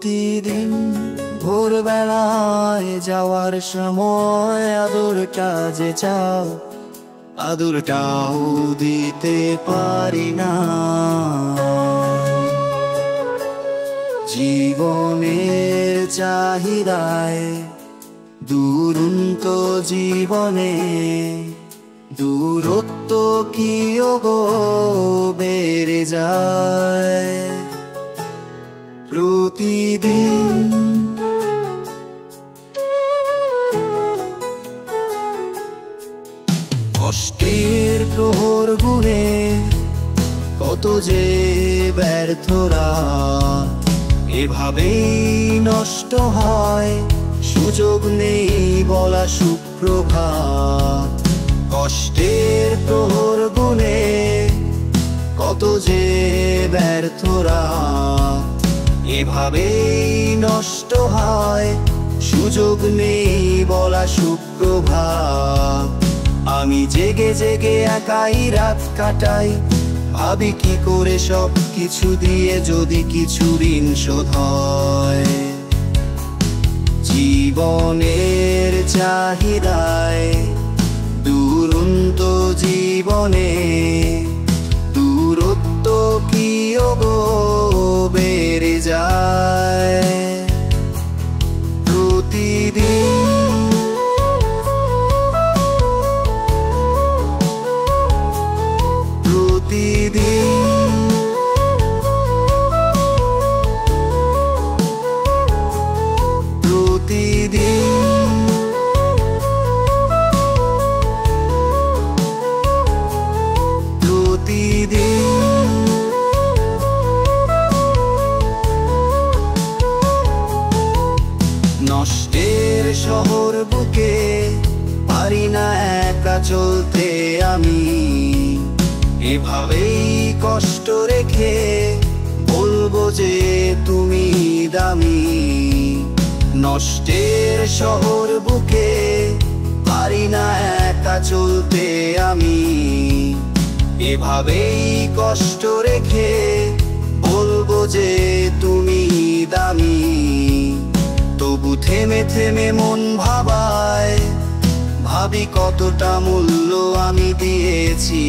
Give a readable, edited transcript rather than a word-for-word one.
প্রতিদিন ভোরবেলায় যাওয়ার সময় আদর কাজে চাও, আদরটাও দিতে পারি না। জীবনের চাহিদায় দুরন্ত জীবনে দূরত্ব কি গো বেড়ে যায় প্রতিদিন। কষ্টের প্রহর গুনে কত যে ব্যর্থরা এভাবেই নষ্ট হয়, সুযোগ নেই বলা সুপ্রভাত। কষ্টের প্রহর গুনে কত যে ব্যর্থরা এভাবেই নষ্ট হয়, সুযোগ নেই বলা সুপ্রভাত। আমি জেগে জেগে একাই রাত কাটাই, ভাবি কি করে সব কিছু দিয়ে যদি কিছু ঋণ শোধ হয়। জীবনের চাহিদায় দুরন্ত জীবনে দূরত্ব কি গো বেড়ে যায় প্রতিদিন। নষ্টের শহর বুকে পারি না একা চলতে আমি, এভাবেই কষ্ট রেখে বলবো যে তুমি দামি। নষ্টের শহর বুকে পারি না একা চলতে আমি, এভাবেই কষ্ট রেখে বলবো যে তুমি দামি। তবু থেমে থেমে মন ভাবায়, ভাবি কতটা মূল্য আমি দিয়েছি